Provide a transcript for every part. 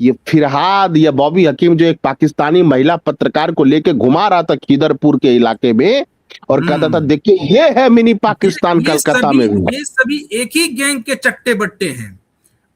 ये फिरहाद या बॉबी हकीम जो एक पाकिस्तानी महिला पत्रकार को लेके घुमा रहा था खिदरपुर के इलाके में और कहता था देखिए ये है मिनी पाकिस्तान कलकत्ता में भी। ये सभी एक ही गैंग के चट्टे बट्टे हैं।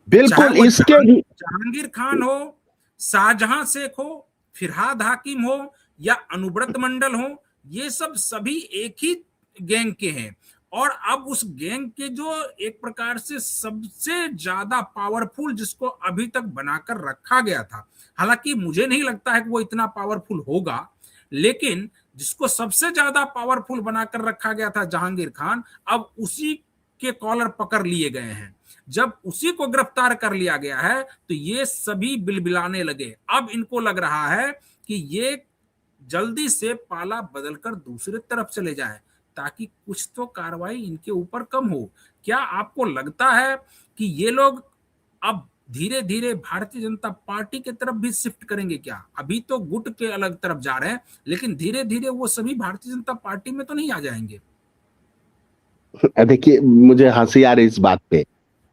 बिल्कुल इसके जहांगीर खान हो, शाहजहां शेख हो, फिरहाद हाकिम हो या अनुव्रत मंडल हो, ये सब सभी एक ही गैंग के हैं। और अब उस गैंग के जो एक प्रकार से सबसे ज्यादा पावरफुल जिसको अभी तक बनाकर रखा गया था, हालांकि मुझे नहीं लगता है कि वो इतना पावरफुल होगा, लेकिन जिसको सबसे ज्यादा पावरफुल बनाकर रखा गया था जहांगीर खान, अब उसी के कॉलर पकड़ लिए गए हैं। जब उसी को गिरफ्तार कर लिया गया है तो ये सभी बिलबिलाने लगे। अब इनको लग रहा है कि ये जल्दी से पाला बदलकर दूसरे तरफ चले जाए ताकि कुछ तो कार्रवाई इनके ऊपर कम हो। क्या आपको लगता है कि ये लोग अब धीरे धीरे भारतीय जनता पार्टी की तरफ भी शिफ्ट करेंगे? क्या अभी तो गुट के अलग तरफ जा रहे हैं, लेकिन धीरे धीरे वो सभी भारतीय जनता पार्टी में तो नहीं आ जाएंगे? देखिए मुझे हंसी आ रही इस बात पे।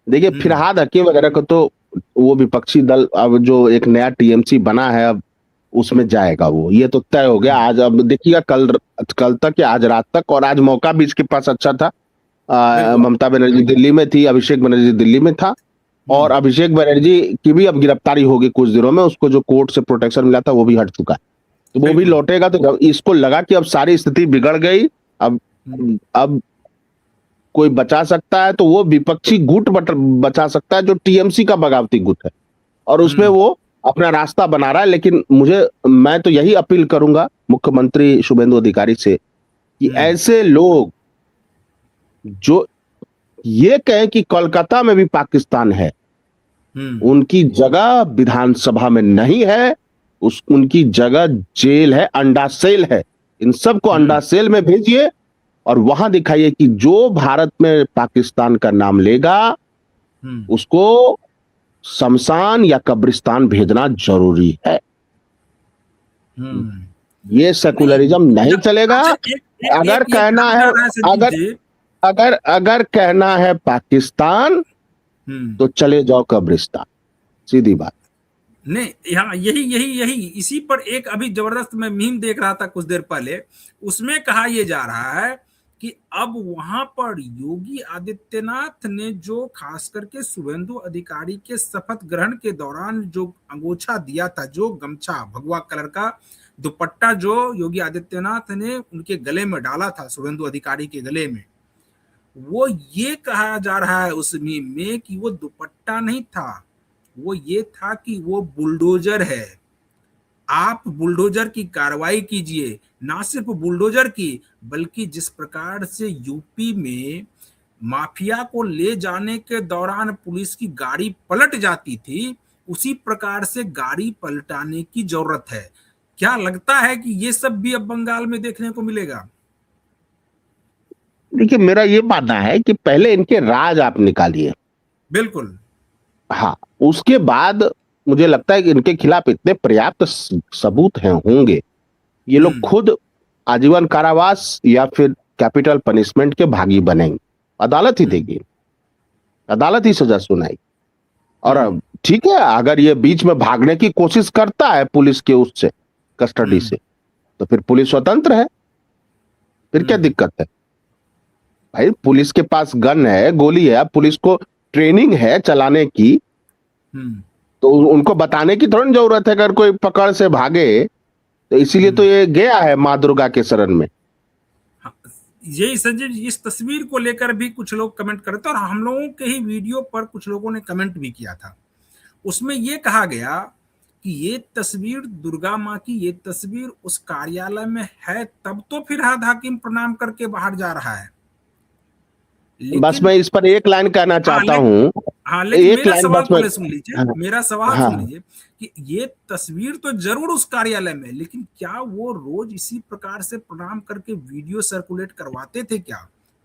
देखिए फिरहाद हकीम वगैरह को तो वो विपक्षी दल अब जो एक नया टीएमसी बना है अब उसमें जाएगा, वो ये तो तय हो गया। आज अब देखिएगा कल तक या आज रात तक, और आज मौका भी इसके पास अच्छा था। ममता बनर्जी दिल्ली में थी, अभिषेक बनर्जी दिल्ली में था, और अभिषेक बनर्जी की भी अब गिरफ्तारी होगी कुछ दिनों में। उसको जो कोर्ट से प्रोटेक्शन मिला था वो भी हट चुका है, तो वो भी लौटेगा। तो इसको लगा कि अब सारी स्थिति बिगड़ गई, अब कोई बचा सकता है तो वो विपक्षी गुट बचा सकता है जो टीएमसी का बगावती गुट है, और उसमें वो अपना रास्ता बना रहा है। लेकिन मैं तो यही अपील करूंगा मुख्यमंत्री शुभेंदु अधिकारी से कि ऐसे लोग जो ये कहें कि कोलकाता में भी पाकिस्तान है, उनकी जगह विधानसभा में नहीं है, उनकी जगह जेल है, अंडा सेल है। इन सबको अंडा सेल में भेजिए और वहां दिखाइए कि जो भारत में पाकिस्तान का नाम लेगा उसको शमशान या कब्रिस्तान भेजना जरूरी है। ये सेकुलरिज्म नहीं चलेगा। अगर कहना है अगर कहना है पाकिस्तान तो चले जाओ कब्रिस्तान, सीधी बात। नहीं, यहाँ यही इसी पर एक अभी जबरदस्त मैं मीम देख रहा था कुछ देर पहले, उसमें कहा यह जा रहा है कि अब वहां पर योगी आदित्यनाथ ने जो खास करके शुभेंदु अधिकारी के शपथ ग्रहण के दौरान जो अंगोछा दिया था, जो गमछा भगवा कलर का दुपट्टा जो योगी आदित्यनाथ ने उनके गले में डाला था, शुभेंदु अधिकारी के गले में, वो ये कहा जा रहा है उस मीम में कि वो दुपट्टा नहीं था, वो ये था कि वो बुलडोजर है। आप बुलडोजर की कार्रवाई कीजिए, ना सिर्फ बुलडोजर की बल्कि जिस प्रकार से यूपी में माफिया को ले जाने के दौरान पुलिस की गाड़ी पलट जाती थी, उसी प्रकार से गाड़ी पलटाने की जरूरत है। क्या लगता है कि ये सब भी अब बंगाल में देखने को मिलेगा? देखिए मेरा ये मानना है कि पहले इनके राज आप निकालिए। बिल्कुल। हाँ, उसके बाद मुझे लगता है कि इनके खिलाफ इतने पर्याप्त सबूत होंगे, ये लोग खुद आजीवन कारावास या फिर कैपिटल पनिशमेंट के भागी बनेंगे। अदालत ही देगी, अदालत ही सजा सुनाई। और ठीक है, अगर ये बीच में भागने की कोशिश करता है पुलिस के उससे कस्टडी से, तो फिर पुलिस स्वतंत्र है, फिर क्या दिक्कत है भाई? पुलिस के पास गन है, गोली है, पुलिस को ट्रेनिंग है चलाने की, तो उनको बताने की थोड़ी जरूरत है अगर कोई पकड़ से भागे। तो इसीलिए तो ये गया है माँ दुर्गा के शरण में। यही संजय जी, इस तस्वीर को लेकर भी कुछ लोग कमेंट करते और हम लोगों के ही वीडियो पर कुछ लोगों ने कमेंट भी किया था। उसमें यह कहा गया कि ये तस्वीर दुर्गा माँ की, ये तस्वीर उस कार्यालय में है, तब तो फिरहाद हाकिम प्रणाम करके बाहर जा रहा है। बस मैं इस पर एक लाइन कहना चाहता हूँ। हाँ, लेकिन मेरा सवाल पहले सुन लीजिए, मेरा सवाल सुन लीजिए कि ये तस्वीर तो जरूर उस कार्यालय में, लेकिन क्या वो रोज इसी प्रकार से प्रणाम करके वीडियो सर्कुलेट करवाते थे क्या?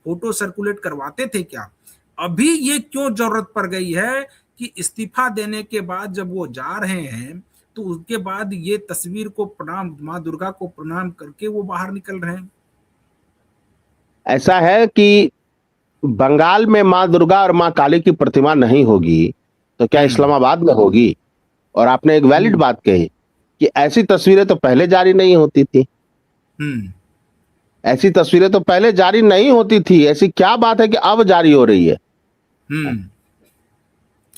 फोटो सर्कुलेट करवाते थे क्या? अभी ये क्यों जरूरत पड़ गई है कि इस्तीफा देने के बाद जब वो जा रहे हैं तो उसके बाद ये तस्वीर को प्रणाम, माँ दुर्गा को प्रणाम करके वो बाहर निकल रहे हैं? ऐसा है कि बंगाल में माँ दुर्गा और माँ काली की प्रतिमा नहीं होगी तो क्या इस्लामाबाद में होगी? और आपने एक वैलिड बात कही कि ऐसी तस्वीरें तो पहले जारी नहीं होती थी। ऐसी तस्वीरें तो पहले जारी नहीं होती थी, ऐसी क्या बात है कि अब जारी हो रही है?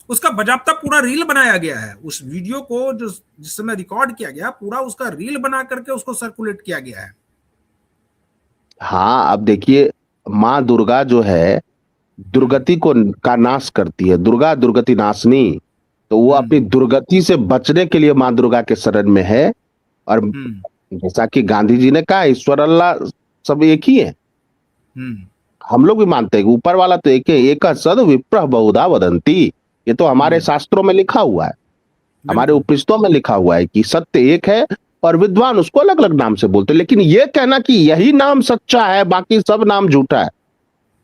उसका बाजाप्ता पूरा रील बनाया गया है, उस वीडियो को जो जिस समय रिकॉर्ड किया गया पूरा उसका रील बना करके उसको सर्कुलेट किया गया है। हाँ, अब देखिए, माँ दुर्गा जो है दुर्गति को का नाश करती है, दुर्गा दुर्गति नाशनी, तो वो अपनी दुर्गति से बचने के लिए माँ दुर्गा के शरण में है। और जैसा कि गांधी जी ने कहा, ईश्वर अल्लाह सब एक ही है। हम लोग भी मानते हैं कि ऊपर वाला तो एक है, एक सद विप्रः बहुधा वदंती, ये तो हमारे शास्त्रों में लिखा हुआ है, हमारे उपनिषदों में लिखा हुआ है कि सत्य एक है और विद्वान उसको अलग अलग नाम से बोलते हैं। लेकिन ये कहना कि यही नाम सच्चा है बाकी सब नाम झूठा है,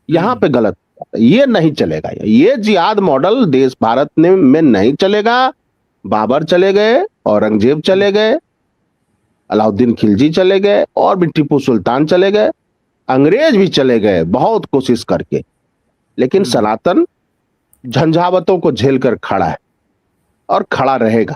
यहां पे गलत, ये नहीं चलेगा। ये जिहाद मॉडल देश भारत में नहीं चलेगा। बाबर चले गए, औरंगजेब चले गए, अलाउद्दीन खिलजी चले गए, और भी टीपू सुल्तान चले गए, अंग्रेज भी चले गए बहुत कोशिश करके, लेकिन सनातन झंझावतों को झेल कर खड़ा है और खड़ा रहेगा।